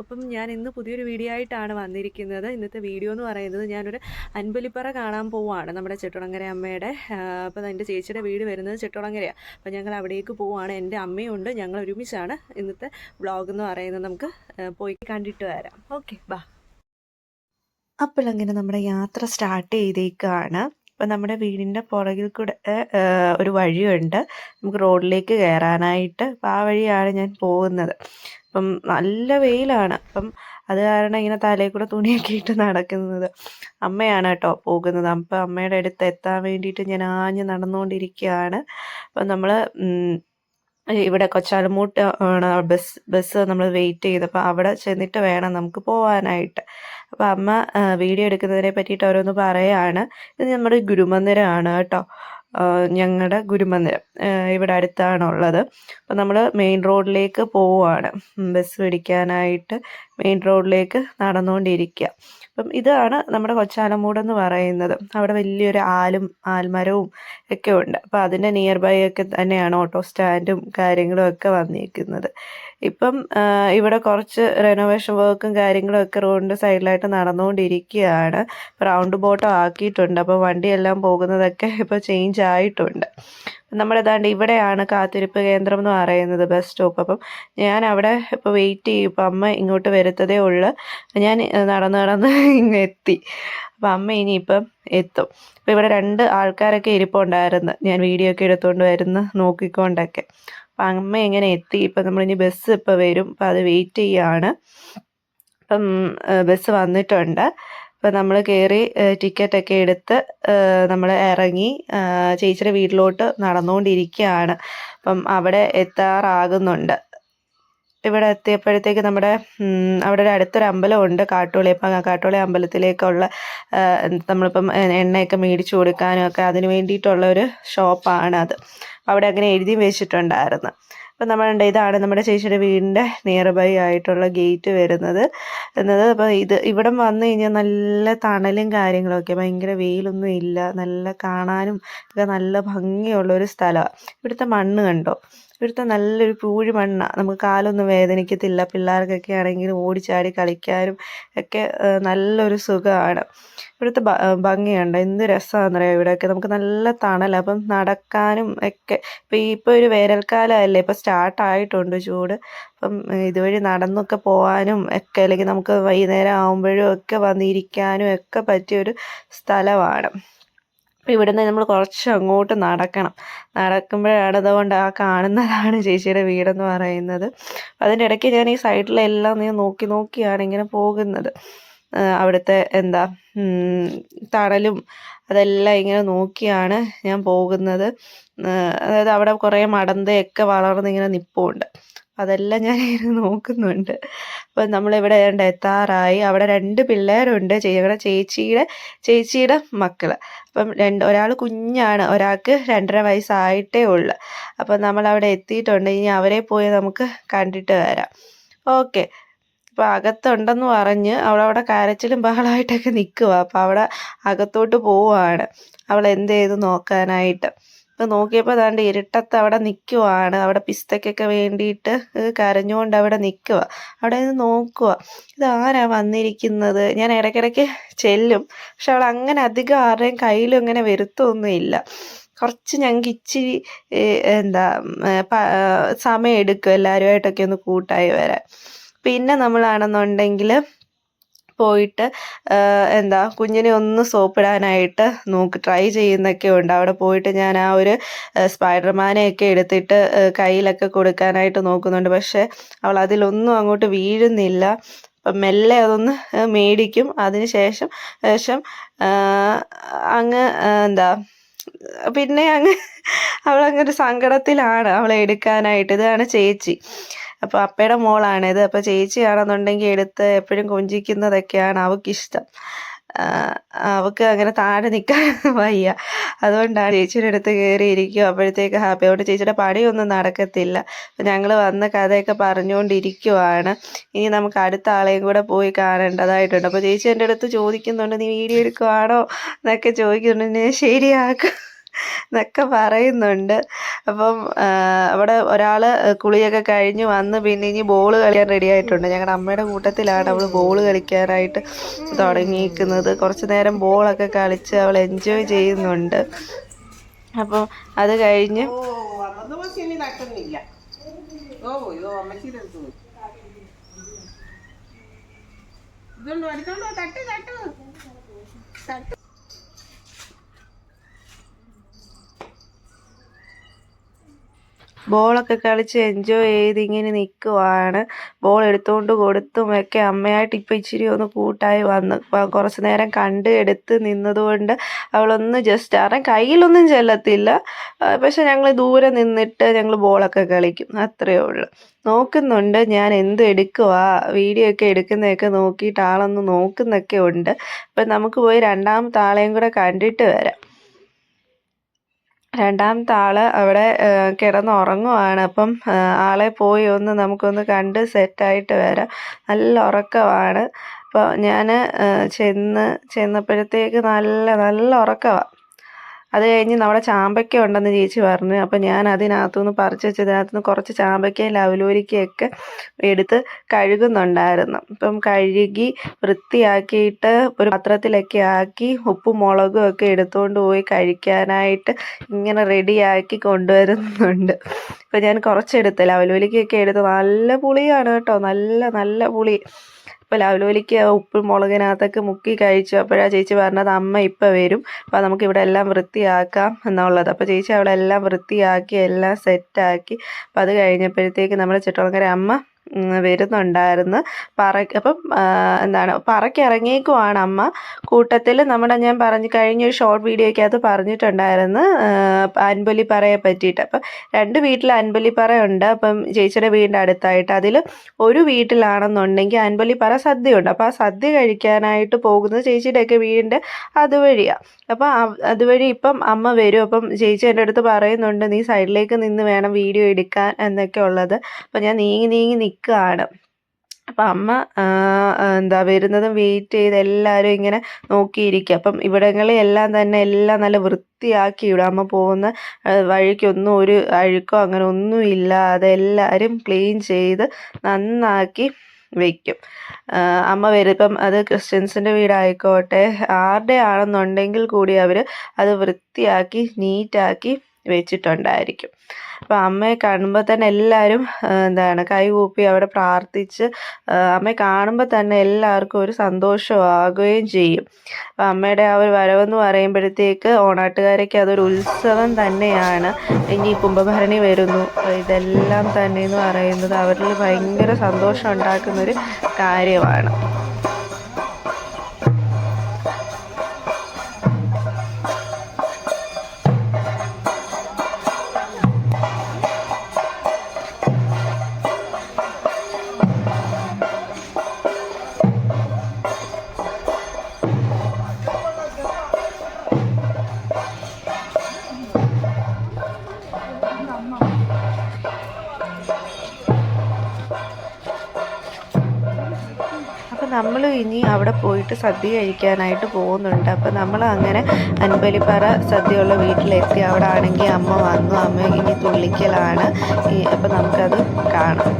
അപ്പം ഞാൻ ഇന്ന് പുതിയൊരു വീഡിയോ ആയിട്ടാണ് വന്നിരിക്കുന്നത്. ഇന്നത്തെ വീഡിയോ എന്ന് പറയുന്നത് ഞാനൊരു അൻപലിപ്പറ കാണാൻ പോവുകയാണ് നമ്മുടെ ചെട്ടുളങ്ങര അമ്മയുടെ. അപ്പോൾ എൻ്റെ ചേച്ചിയുടെ വീട് വരുന്നത് ചെട്ടുളങ്ങരയാണ്. അപ്പോൾ ഞങ്ങൾ അവിടേക്ക് പോവുകയാണ്. എൻ്റെ അമ്മയുണ്ട്, ഞങ്ങൾ ഒരുമിച്ചാണ് ഇന്നത്തെ വ്ളോഗ് എന്ന് പറയുന്നത്. നമുക്ക് പോയി കണ്ടിട്ട് വരാം. ഓക്കെ, ബാ. അപ്പോൾ അങ്ങനെ നമ്മുടെ യാത്ര സ്റ്റാർട്ട് ചെയ്തേക്കാണ്. അപ്പം നമ്മുടെ വീടിൻ്റെ പുറകിൽ കൂടെ ഒരു വഴിയുണ്ട് നമുക്ക് റോഡിലേക്ക് കയറാനായിട്ട്. അപ്പം ആ വഴിയാണ് ഞാൻ പോകുന്നത്. അപ്പം നല്ല വെയിലാണ്. അപ്പം അത് കാരണം ഇങ്ങനെ തലയിൽ കൂടെ തുണിയൊക്കെ ഇട്ട് നടക്കുന്നത്. അമ്മയാണ് കേട്ടോ പോകുന്നത്. അപ്പം അമ്മയുടെ അടുത്ത് എത്താൻ വേണ്ടിയിട്ട് ഞാൻ ആഞ്ഞ് നടന്നുകൊണ്ടിരിക്കുകയാണ്. അപ്പം നമ്മൾ ഇവിടെ കൊച്ചാലമൂട്ട് ആണ് ബസ് നമ്മൾ വെയിറ്റ് ചെയ്തപ്പോൾ അവിടെ ചെന്നിട്ട് വേണം നമുക്ക് പോകാനായിട്ട്. അപ്പോൾ അമ്മ വീഡിയോ എടുക്കുന്നതിനെ പറ്റിയിട്ട് ഓരോന്ന് പറയുകയാണ്. ഇത് നമ്മുടെ ഗുരുമന്ദിരമാണ് കേട്ടോ, ഞങ്ങളുടെ ഗുരുമന്ദിരം ഇവിടെ അടുത്താണുള്ളത്. അപ്പോൾ നമ്മൾ മെയിൻ റോഡിലേക്ക് പോവുകയാണ് ബസ് പിടിക്കാനായിട്ട്. മെയിൻ റോഡിലേക്ക് നടന്നുകൊണ്ടിരിക്കുക. അപ്പം ഇതാണ് നമ്മുടെ കൊച്ചാലമൂടെന്ന് പറയുന്നത്. അവിടെ വലിയൊരു ആൽമരവും ഒക്കെ ഉണ്ട്. അപ്പോൾ അതിൻ്റെ നിയർ ബൈ ഒക്കെ തന്നെയാണ് ഓട്ടോ സ്റ്റാൻഡും കാര്യങ്ങളും ഒക്കെ വന്നിരിക്കുന്നത്. ഇപ്പം ഇവിടെ കുറച്ച് റെനോവേഷൻ വർക്കും കാര്യങ്ങളും ഒക്കെ റോഡിൻ്റെ സൈഡിലായിട്ട് നടന്നുകൊണ്ടിരിക്കുകയാണ്. റൗണ്ട് ബോട്ടം ആക്കിയിട്ടുണ്ട്. അപ്പോൾ വണ്ടിയെല്ലാം പോകുന്നതൊക്കെ ഇപ്പോൾ ചേഞ്ച് ആയിട്ടുണ്ട്. നമ്മളേതാണ്ട് ഇവിടെയാണ് കാത്തിരിപ്പ് കേന്ദ്രം എന്ന് പറയുന്നത്, ബസ് സ്റ്റോപ്പ്. അപ്പം ഞാൻ അവിടെ ഇപ്പോൾ വെയിറ്റ് ചെയ്യും. ഇപ്പം അമ്മ ഇങ്ങോട്ട് വരത്തതേ ഉള്ളൂ. ഞാൻ നടന്ന് ഇങ്ങ് എത്തി. അപ്പം അമ്മ ഇനിയിപ്പം എത്തും. അപ്പോൾ ഇവിടെ 2 ആൾക്കാരൊക്കെ ഇരിപ്പുണ്ടായിരുന്നു, ഞാൻ വീഡിയോ ഒക്കെ എടുത്തുകൊണ്ട് വരുന്ന നോക്കിക്കൊണ്ടൊക്കെ. അപ്പം അമ്മ ഇങ്ങനെ എത്തി. ഇപ്പം നമ്മളിനി ബസ് ഇപ്പോൾ വരും. അപ്പം അത് വെയിറ്റ് ചെയ്യുകയാണ്. അപ്പം ബസ് വന്നിട്ടുണ്ട്. അപ്പം നമ്മൾ കയറി ടിക്കറ്റൊക്കെ എടുത്ത് നമ്മൾ ഇറങ്ങി ചേച്ചിയുടെ വീട്ടിലോട്ട് നടന്നുകൊണ്ടിരിക്കുകയാണ്. അപ്പം അവിടെ എത്താറാകുന്നുണ്ട്. ഇവിടെ എത്തിയപ്പോഴത്തേക്ക് നമ്മുടെ അവിടെ ഒരു അടുത്തൊരു അമ്പലമുണ്ട്, കാട്ടോളി. അപ്പം കാട്ടോളി അമ്പലത്തിലേക്കുള്ള നമ്മളിപ്പം എണ്ണയൊക്കെ മേടിച്ചു കൊടുക്കാനും ഒക്കെ അതിന് വേണ്ടിയിട്ടുള്ള ഒരു ഷോപ്പാണ് അത്. അവിടെ അങ്ങനെ എഴുതി വെച്ചിട്ടുണ്ടായിരുന്നു. അപ്പം നമ്മളുണ്ട്, ഇതാണ് നമ്മുടെ ചേച്ചിയുടെ വീടിൻ്റെ നിയർ ബൈ ആയിട്ടുള്ള ഗേറ്റ് വരുന്നത്. അപ്പോൾ ഇവിടം വന്നു കഴിഞ്ഞാൽ നല്ല തണലും കാര്യങ്ങളൊക്കെ, ഭയങ്കര വെയിലൊന്നും ഇല്ല, നല്ല കാണാനും ഒക്കെ നല്ല ഭംഗിയുള്ളൊരു സ്ഥലമാണ്. ഇവിടുത്തെ മണ്ണ് കണ്ടോ, ഇവിടുത്തെ നല്ലൊരു പൂഴി മണ്ണാണ്. നമുക്ക് കാലൊന്നും വേദനിക്കത്തില്ല. പിള്ളേർക്കൊക്കെ ആണെങ്കിൽ ഓടിച്ചാടി കളിക്കാനും ഒക്കെ നല്ലൊരു സുഖമാണ്. ഇവിടുത്തെ ഭംഗിയുണ്ട്, എന്ത് രസമാണെന്നറിയാം. ഇവിടെയൊക്കെ നമുക്ക് നല്ല തണലാണ്. അപ്പം നടക്കാനും ഒക്കെ ഇപ്പോൾ ഒരു വേനൽക്കാലമല്ലേ, ഇപ്പോൾ സ്റ്റാർട്ടായിട്ടുണ്ട് ചൂട്. അപ്പം ഇതുവഴി നടന്നൊക്കെ പോകാനും ഒക്കെ, അല്ലെങ്കിൽ നമുക്ക് വൈകുന്നേരം ആകുമ്പോഴും ഒക്കെ വന്നിരിക്കാനും ഒക്കെ പറ്റിയൊരു സ്ഥലമാണ്. അപ്പോൾ ഇവിടുന്ന് നമ്മൾ കുറച്ച് അങ്ങോട്ട് നടക്കുമ്പോഴാണ് അതുകൊണ്ട് ആ കാണുന്നതാണ് ചേച്ചിയുടെ വീടെന്ന് പറയുന്നത്. അതിൻ്റെ ഇടയ്ക്ക് ഞാൻ ഈ സൈഡിലെല്ലാം നോക്കിയാണ് ഇങ്ങനെ പോകുന്നത്. അവിടുത്തെ തണലും അതെല്ലാം ഇങ്ങനെ നോക്കിയാണ് ഞാൻ പോകുന്നത്. അതായത് അവിടെ കുറേ മടന്തയൊക്കെ വളർന്നിങ്ങനെ നിൽപ്പുണ്ട്. അതെല്ലാം ഞാൻ ഇങ്ങനെ നോക്കുന്നുണ്ട്. അപ്പം നമ്മളിവിടെ എത്താറായി. അവിടെ 2 പിള്ളേരുണ്ട്, ചേച്ചിയുടെ മക്കൾ. അപ്പം ഒരാൾ കുഞ്ഞാണ്, ഒരാൾക്ക് 2.5 വയസ്സായിട്ടേ ഉള്ളു. അപ്പം നമ്മളവിടെ എത്തിയിട്ടുണ്ട്. ഇനി അവരെ പോയി നമുക്ക് കണ്ടിട്ട് വരാം. ഓക്കെ. അപ്പോൾ അകത്തുണ്ടെന്ന് പറഞ്ഞ് അവളവിടെ കരച്ചിലും ബഹളമായിട്ടൊക്കെ നിൽക്കുക. അപ്പോൾ അവിടെ അകത്തോട്ട് പോവുകയാണ് അവൾ എന്ത് ചെയ്ത് നോക്കാനായിട്ട്. അപ്പോൾ നോക്കിയപ്പോൾ അതാണ്ട് ഇരുട്ടത്ത് അവിടെ നിൽക്കുവാണ്. അവിടെ പിസ്തയ്ക്കൊക്കെ വേണ്ടിയിട്ട് കരഞ്ഞുകൊണ്ട് അവിടെ നിൽക്കുക. അവിടെ നിന്ന് നോക്കുക, ഇതാരാ വന്നിരിക്കുന്നത്. ഞാൻ ഇടയ്ക്കിടയ്ക്ക് ചെല്ലും, പക്ഷെ അവൾ അങ്ങനെ അധികം ആരുടെയും കയ്യിലും ഇങ്ങനെ വരുത്തൊന്നുമില്ല. കുറച്ച് ഞങ്ങൾക്ക് ഇച്ചിരി സമയം എടുക്കും എല്ലാവരുമായിട്ടൊക്കെ ഒന്ന് കൂട്ടായി വരാൻ. പിന്നെ നമ്മളാണെന്നുണ്ടെങ്കിൽ പോയിട്ട് കുഞ്ഞിനെ ഒന്ന് സോപ്പിടാനായിട്ട് ട്രൈ ചെയ്യുന്നൊക്കെ ഉണ്ട്. അവിടെ പോയിട്ട് ഞാൻ ആ ഒരു സ്പൈഡർമാനെയൊക്കെ എടുത്തിട്ട് കയ്യിലൊക്കെ കൊടുക്കാനായിട്ട് നോക്കുന്നുണ്ട്. പക്ഷേ അവൾ അതിലൊന്നും അങ്ങോട്ട് വീഴുന്നില്ല. അപ്പം മെല്ലെ അതൊന്ന് മേടിക്കും. അതിന് ശേഷം അങ്ങ് പിന്നെ അവളങ്ങൊരു സങ്കടത്തിലാണ് അവളെ എടുക്കാനായിട്ട്. ഇതാണ് ചേച്ചി. അപ്പോൾ അപ്പയുടെ മോളാണിത്. അപ്പോൾ ചേച്ചിയാണെന്നുണ്ടെങ്കിൽ എടുത്ത് എപ്പോഴും കൊഞ്ചിക്കുന്നതൊക്കെയാണ് അവൾക്കിഷ്ടം. അവൾക്ക് അങ്ങനെ താഴെ നിൽക്കാൻ വയ്യ. അതുകൊണ്ടാണ് ചേച്ചിയുടെ അടുത്ത് കയറിയിരിക്കും. അപ്പോഴത്തേക്ക് ഹാപ്പി. അതുകൊണ്ട് ചേച്ചിയുടെ പണിയൊന്നും നടക്കത്തില്ല. അപ്പം ഞങ്ങൾ വന്ന് കഥയൊക്കെ പറഞ്ഞുകൊണ്ടിരിക്കുവാണ്. ഇനി നമുക്ക് അടുത്ത ആളെയും കൂടെ പോയി കാണേണ്ടതായിട്ടുണ്ട്. അപ്പോൾ ചേച്ചി എൻ്റെ അടുത്ത് ചോദിക്കുന്നുണ്ട്, നീ വീഡിയോ എടുക്കുവാണോ എന്നൊക്കെ ചോദിക്കുന്നുണ്ട്. ശരിയാക്കും. എന്നൊക്കെ പറയുന്നുണ്ട്. അപ്പം അവിടെ ഒരാൾ കുളിയൊക്കെ കഴിഞ്ഞ് വന്ന് പിന്നെ ഇനി ബോൾ കളിക്കാൻ റെഡി ആയിട്ടുണ്ട്. ഞങ്ങളുടെ അമ്മയുടെ കൂട്ടത്തിലാണ് അവൾ ബോൾ കളിക്കാനായിട്ട് തുടങ്ങിയിരിക്കുന്നത്. കുറച്ച് നേരം ബോളൊക്കെ കളിച്ച് അവൾ എൻജോയ് ചെയ്യുന്നുണ്ട്. അപ്പോൾ അത് കഴിഞ്ഞ് ബോളൊക്കെ കളിച്ച് എൻജോയ് ചെയ്ത് ഇങ്ങനെ നിൽക്കുവാണ്. ബോൾ എടുത്തുകൊണ്ട് കൊടുത്തും ഒക്കെ അമ്മയായിട്ട് ഇപ്പം ഇച്ചിരി ഒന്ന് കൂട്ടായി വന്നു. കുറച്ച് നേരം കണ്ട് എടുത്ത് നിന്നതുകൊണ്ട് അവളൊന്ന് ജസ്റ്റ് അവരുടെ കയ്യിലൊന്നും ചെല്ലത്തില്ല. പക്ഷെ ഞങ്ങൾ ദൂരെ നിന്നിട്ട് ഞങ്ങൾ ബോളൊക്കെ കളിക്കും, അത്രയേ ഉള്ളൂ. നോക്കുന്നുണ്ട് ഞാൻ എന്ത് എടുക്കുവാ, വീഡിയോ ഒക്കെ എടുക്കുന്നതൊക്കെ നോക്കിയിട്ട് ആളൊന്ന് നോക്കുന്നൊക്കെ ഉണ്ട്. അപ്പം നമുക്ക് പോയി രണ്ടാമത്തെ ആളെയും കൂടെ കണ്ടിട്ട് വരാം. രണ്ടാമത്തെ ആള് അവിടെ കിടന്നുറങ്ങുവാണ്. അപ്പം ആളെ പോയി ഒന്ന് നമുക്കൊന്ന് കണ്ട് സെറ്റായിട്ട് വരാം. നല്ല ഉറക്കമാണ്. അപ്പോൾ ഞാൻ ചെന്നപ്പോഴത്തേക്ക് നല്ല ഉറക്കമാണ്. അത് കഴിഞ്ഞ് നമ്മുടെ ചാമ്പയ്ക്ക ഉണ്ടെന്ന് ചേച്ചി പറഞ്ഞു. അപ്പം ഞാൻ അതിനകത്തുനിന്ന് പറിച്ച് വെച്ചതിനകത്തുനിന്ന് കുറച്ച് ചാമ്പയ്ക്കയും ലവലോലിക്കയൊക്കെ എടുത്ത് കഴുകുന്നുണ്ടായിരുന്നു. അപ്പം കഴുകി വൃത്തിയാക്കിയിട്ട് ഒരു പാത്രത്തിലൊക്കെ ആക്കി ഉപ്പും മുളകും ഒക്കെ എടുത്തുകൊണ്ട് പോയി കഴിക്കാനായിട്ട് ഇങ്ങനെ റെഡിയാക്കി കൊണ്ടുവരുന്നുണ്ട്. അപ്പം ഞാൻ കുറച്ചെടുത്ത് ലവലോലിക്കയൊക്കെ എടുത്ത് നല്ല പുളിയാണ് കേട്ടോ, നല്ല പുളി. അപ്പോൾ ലവലോലിക്ക ഉപ്പും മുളകിനകത്തൊക്കെ മുക്കി കഴിച്ചു. അപ്പോഴാണ് ചേച്ചി പറഞ്ഞത് അമ്മ ഇപ്പം വരും, അപ്പോൾ നമുക്കിവിടെ എല്ലാം വൃത്തിയാക്കാം എന്നുള്ളത്. അപ്പോൾ ചേച്ചി അവിടെ എല്ലാം വൃത്തിയാക്കി എല്ലാം സെറ്റാക്കി. അപ്പോൾ അത് കഴിഞ്ഞപ്പോഴത്തേക്ക് നമ്മുടെ ചിറ്റോളങ്ങര അമ്മ വരുന്നുണ്ടായിരുന്നു. അപ്പം പറക്കിറങ്ങിയേക്കുവാണ് അമ്മ. കൂട്ടത്തിൽ നമ്മുടെ ഞാൻ കഴിഞ്ഞൊരു ഷോർട്ട് വീഡിയോയ്ക്കകത്ത് പറഞ്ഞിട്ടുണ്ടായിരുന്നു അൻപൊലിപ്പറയെ പറ്റിയിട്ട്. അപ്പം 2 വീട്ടിൽ അൻപൊലിപ്പറയുണ്ട്. അപ്പം ചേച്ചിയുടെ വീടിൻ്റെ അടുത്തായിട്ട് അതിൽ ഒരു വീട്ടിലാണെന്നുണ്ടെങ്കിൽ അൻപൊലിപ്പറ സദ്യയുണ്ട്. അപ്പോൾ ആ സദ്യ കഴിക്കാനായിട്ട് പോകുന്നത് ചേച്ചിയുടെയൊക്കെ വീടിൻ്റെ അതുവഴിയാണ്. അപ്പം അതുവഴി ഇപ്പം അമ്മ വരും. അപ്പം ചേച്ചി എൻ്റെ അടുത്ത് പറയുന്നുണ്ട് നീ സൈഡിലേക്ക് നിന്ന് വേണം വീഡിയോ എടുക്കാൻ എന്നൊക്കെ ഉള്ളത്. അപ്പം ഞാൻ നീങ്ങി നിൽക്കുകയാണ്. അപ്പം അമ്മ വരുന്നതും വെയിറ്റ് ചെയ്ത് എല്ലാവരും ഇങ്ങനെ നോക്കിയിരിക്കുക. അപ്പം ഇവിടങ്ങളെല്ലാം തന്നെ എല്ലാം നല്ല വൃത്തിയാക്കി ഇടും. അമ്മ പോകുന്ന വഴിക്കൊന്നും ഒരു അഴുക്കോ അങ്ങനെ ഒന്നും ഇല്ലാതെ എല്ലാവരും ക്ലീൻ ചെയ്ത് നന്നാക്കി വയ്ക്കും. അമ്മ വരും. ഇപ്പം അത് ക്രിസ്ത്യൻസിൻ്റെ വീടായിക്കോട്ടെ ആരുടെ ആണെന്നുണ്ടെങ്കിൽ കൂടി അവർ അത് വൃത്തിയാക്കി നീറ്റാക്കി വെച്ചിട്ടുണ്ടായിരിക്കും. അപ്പോൾ അമ്മയെ കാണുമ്പോൾ തന്നെ എല്ലാവരും കൈകൂപ്പി അവിടെ പ്രാർത്ഥിച്ച് അമ്മയെ കാണുമ്പോൾ തന്നെ എല്ലാവർക്കും ഒരു സന്തോഷമാകുകയും ചെയ്യും. അപ്പോൾ അമ്മയുടെ ആ ഒരു വരവെന്ന് പറയുമ്പോഴത്തേക്ക് ഓണാട്ടുകാരയ്ക്ക് അതൊരു ഉത്സവം തന്നെയാണ്. ഇനി കുംഭഭരണി വരുന്നു, ഇതെല്ലാം തന്നെ എന്ന് പറയുന്നത് അവരിൽ ഭയങ്കര സന്തോഷം ഉണ്ടാക്കുന്നൊരു കാര്യമാണ്. അപ്പം നമ്മൾ ഇനി അവിടെ പോയിട്ട് സദ്യ കഴിക്കാനായിട്ട് പോകുന്നുണ്ട്. അപ്പം നമ്മൾ അങ്ങനെ അൻപലിപ്പറ സദ്യയുള്ള വീട്ടിലെത്തി. അവിടെ ആണെങ്കിൽ അമ്മ വന്നു, അമ്മ ഇനി തുള്ളിക്കലാണ്. അപ്പം നമുക്കത് കാണാം.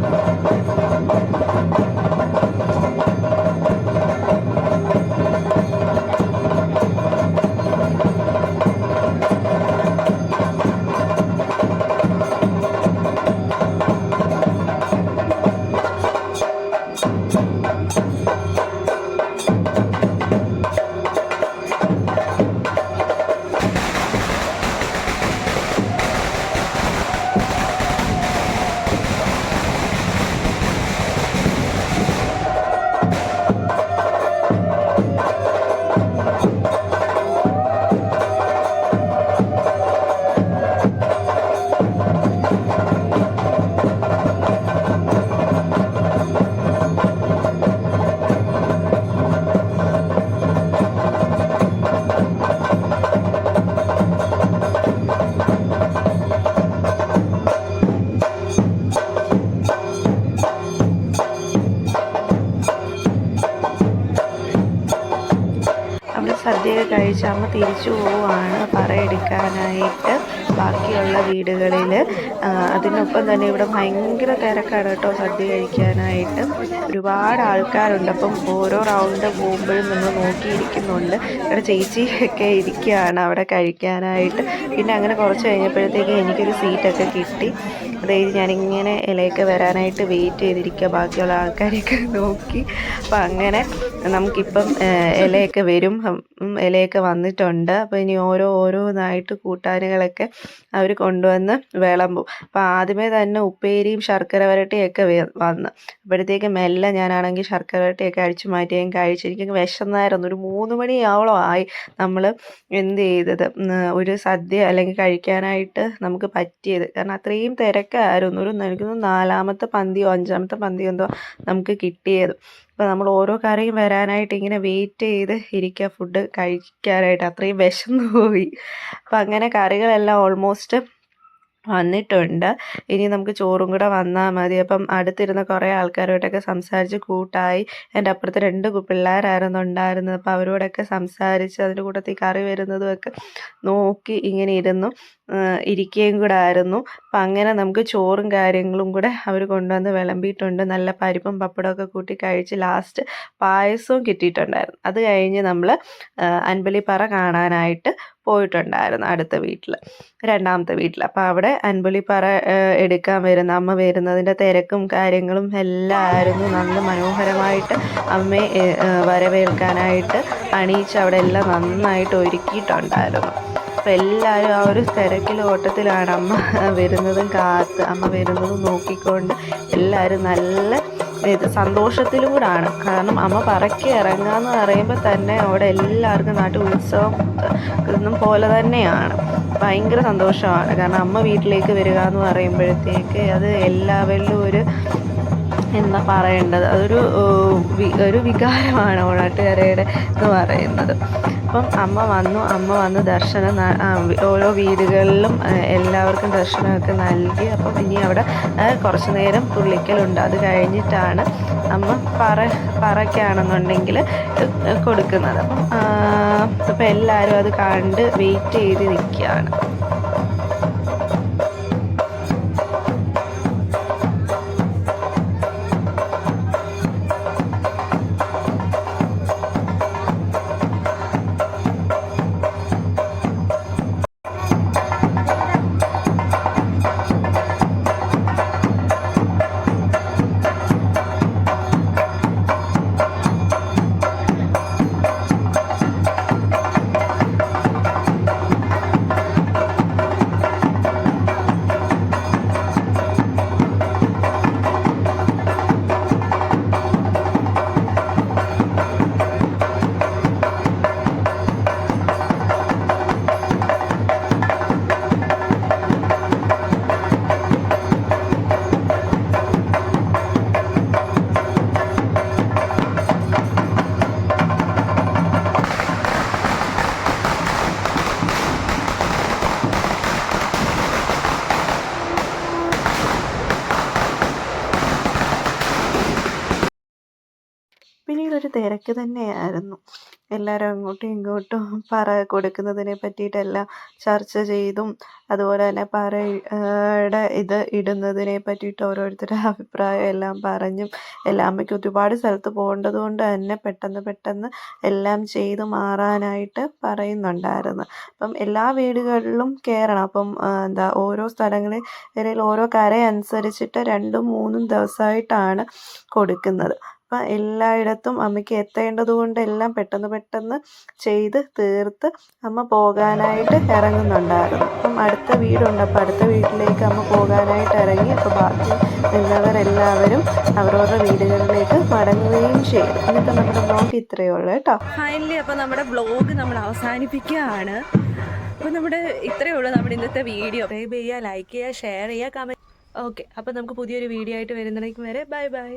ഫുഡൊക്കെ കഴിച്ച് അമ്മ തിരിച്ചു പോവുകയാണ് പറയെടുക്കാനായിട്ട് ബാക്കിയുള്ള വീടുകളിൽ. അതിനൊപ്പം തന്നെ ഇവിടെ ഭയങ്കര തിരക്കാണ് കേട്ടോ സദ്യ കഴിക്കാനായിട്ട്. ഒരുപാട് ആൾക്കാരുണ്ട്. അപ്പം ഓരോ റൗണ്ട് പോകുമ്പോഴും നമ്മൾ നോക്കിയിരിക്കുന്നുണ്ട്. ഇവിടെ ചേച്ചി ഒക്കെ ഇരിക്കുകയാണ് അവിടെ കഴിക്കാനായിട്ട്. പിന്നെ അങ്ങനെ കുറച്ച് കഴിഞ്ഞപ്പോഴത്തേക്ക് എനിക്കൊരു സീറ്റൊക്കെ കിട്ടി. അതായത് ഞാനിങ്ങനെ ഇലയൊക്കെ വരാനായിട്ട് വെയിറ്റ് ചെയ്തിരിക്കുക ബാക്കിയുള്ള ആൾക്കാരെയൊക്കെ നോക്കി. അപ്പം അങ്ങനെ നമുക്കിപ്പം ഇലയൊക്കെ വരും. ഇലയൊക്കെ വന്നിട്ടുണ്ട്. അപ്പോൾ ഇനി ഓരോന്നായിട്ട് കൂട്ടാനുകളൊക്കെ അവർ കൊണ്ടുവന്ന് വിളമ്പും. അപ്പോൾ ആദ്യമേ തന്നെ ഉപ്പേരിയും ശർക്കര വരട്ടിയൊക്കെ വന്ന് അപ്പോഴത്തേക്ക് മെല്ലെ ഞാനാണെങ്കിൽ ശർക്കര വരട്ടിയൊക്കെ അടിച്ചു മാറ്റി ഞാൻ കഴിച്ചു. എനിക്ക് വിശന്നായിരുന്നു. ഒരു 3 മണിയാവോളം ആയി നമ്മൾ എന്ത് ചെയ്തത് ഒരു സദ്യ അല്ലെങ്കിൽ കഴിക്കാനായിട്ട് നമുക്ക് പറ്റിയത്. കാരണം അത്രയും തിരക്കായിരുന്നു. എനിക്ക് 4ാമത്തെ പന്തിയോ 5ാമത്തെ പന്തിയോ എന്തോ നമുക്ക് കിട്ടിയത്. അപ്പോൾ നമ്മൾ ഓരോ കറിയും വരാനായിട്ട് ഇങ്ങനെ വെയിറ്റ് ചെയ്ത് ഇരിക്കുക ഫുഡ് കഴിക്കാനായിട്ട്. അത്രയും വിശന്നു പോയി. അപ്പം അങ്ങനെ കറികളെല്ലാം ഓൾമോസ്റ്റ് വന്നിട്ടുണ്ട്. ഇനി നമുക്ക് ചോറും കൂടെ വന്നാൽ മതി. അപ്പം അടുത്തിരുന്ന കുറേ ആൾക്കാരോട്ടൊക്കെ സംസാരിച്ച് കൂട്ടായി. എൻ്റെ അപ്പുറത്ത് 2 പിള്ളേരായിരുന്നു ഉണ്ടായിരുന്നത്. അപ്പോൾ അവരോടൊക്കെ സംസാരിച്ച് അതിൻ്റെ കൂട്ടത്തിൽ കറി വരുന്നതുമൊക്കെ നോക്കി ഇങ്ങനെ ഇരിക്കുകയും കൂടെ ആയിരുന്നു. അപ്പം അങ്ങനെ നമുക്ക് ചോറും കാര്യങ്ങളും കൂടെ അവർ കൊണ്ടുവന്ന് വിളമ്പിയിട്ടുണ്ട്. നല്ല പരിപ്പും പപ്പടമൊക്കെ കൂട്ടി കഴിച്ച് ലാസ്റ്റ് പായസവും കിട്ടിയിട്ടുണ്ടായിരുന്നു. അത് കഴിഞ്ഞ് നമ്മൾ അൻപലിപ്പറ കാണാനായിട്ട് പോയിട്ടുണ്ടായിരുന്നു അടുത്ത വീട്ടിൽ, 2ാമത്തെ വീട്ടിൽ. അപ്പോൾ അവിടെ അൻപലിപ്പറ എടുക്കാൻ അമ്മ വരുന്നതിൻ്റെ തിരക്കും കാര്യങ്ങളും എല്ലാം ആയിരുന്നു. നല്ല മനോഹരമായിട്ട് അമ്മയെ വരവേൽക്കാനായിട്ട് അണിയിച്ച് അവിടെ എല്ലാം നന്നായിട്ട് ഒരുക്കിയിട്ടുണ്ടായിരുന്നു. അപ്പോൾ എല്ലാവരും ആ ഒരു തിരക്കിൽ ഓട്ടത്തിലാണ്. അമ്മ വരുന്നതും അമ്മ വരുന്നതും നോക്കിക്കൊണ്ട് എല്ലാവരും നല്ല സന്തോഷത്തിലും കൂടാണ്. കാരണം അമ്മ പറക്കി ഇറങ്ങാന്ന് പറയുമ്പോൾ തന്നെ അവിടെ എല്ലാവർക്കും നാട്ടിൽ ഉത്സവം പോലെ തന്നെയാണ്. ഭയങ്കര സന്തോഷമാണ്. കാരണം അമ്മ വീട്ടിലേക്ക് വരിക എന്ന് പറയുമ്പോഴത്തേക്ക് അത് എല്ലാവരിലും എന്താ പറയേണ്ടത്, ഒരു വികാരമാണ് ഓണാട്ടുകരയുടെ എന്ന് പറയുന്നത്. അപ്പം അമ്മ വന്ന് ദർശനം ഓരോ വീടുകളിലും എല്ലാവർക്കും ദർശനമൊക്കെ നൽകി. അപ്പം ഇനി അവിടെ കുറച്ച് നേരം തുള്ളിക്കലുണ്ട്. അത് കഴിഞ്ഞിട്ടാണ് അമ്മ പറയ്ക്കാണെന്നുണ്ടെങ്കിൽ കൊടുക്കുന്നത്. അപ്പം എല്ലാവരും അത് കണ്ട് വെയിറ്റ് ചെയ്ത് നിൽക്കുകയാണ്. പിന്നീടൊരു തിരക്ക് തന്നെയായിരുന്നു. എല്ലാവരും അങ്ങോട്ടും ഇങ്ങോട്ടും കൊടുക്കുന്നതിനെ പറ്റിയിട്ടെല്ലാം ചർച്ച ചെയ്തും അതുപോലെ തന്നെ പറയുടെ ഇടുന്നതിനെ പറ്റിയിട്ട് ഓരോരുത്തരുടെ അഭിപ്രായം എല്ലാം പറഞ്ഞും അമ്മയ്ക്ക് ഒരുപാട് സ്ഥലത്ത് പോകേണ്ടത് കൊണ്ട് തന്നെ പെട്ടെന്ന് എല്ലാം ചെയ്ത് മാറാനായിട്ട് പറയുന്നുണ്ടായിരുന്നു. അപ്പം എല്ലാ വീടുകളിലും കയറണം. അപ്പം ഓരോ സ്ഥലങ്ങളിൽ ഓരോ കര അനുസരിച്ചിട്ട് 2-3 ദിവസമായിട്ടാണ് കൊടുക്കുന്നത്. അപ്പം എല്ലായിടത്തും അമ്മയ്ക്ക് എത്തേണ്ടത് കൊണ്ട് എല്ലാം പെട്ടെന്ന് ചെയ്ത് തീർത്ത് അമ്മ പോകാനായിട്ട് ഇറങ്ങുന്നുണ്ടായിരുന്നു. അപ്പം അടുത്ത വീടുണ്ട്. അപ്പം അടുത്ത വീട്ടിലേക്ക് അമ്മ പോകാനായിട്ട് ഇറങ്ങി. അപ്പോൾ ബാക്കി നിന്നവരെല്ലാവരും അവരവരുടെ വീടുകളിലേക്ക് മടങ്ങുകയും ചെയ്തു. എന്നിട്ട് നമ്മുടെ ബ്ലോഗ് ഇത്രയേ ഉള്ളൂ കേട്ടോ. ഫൈനലി അപ്പോൾ നമ്മുടെ ബ്ലോഗ് നമ്മൾ അവസാനിപ്പിക്കുകയാണ്. അപ്പോൾ ഇത്രയേ ഉള്ളൂ നമ്മുടെ ഇന്നത്തെ വീഡിയോ. സബ്സ്ക്രൈബ് ചെയ്യുക, ലൈക്ക് ചെയ്യുക, ഷെയർ ചെയ്യുക, കമൻറ്റ്. ഓക്കെ, അപ്പോൾ നമുക്ക് പുതിയൊരു വീഡിയോ ആയിട്ട് വരുന്നതിലേക്ക് വരെ ബൈ.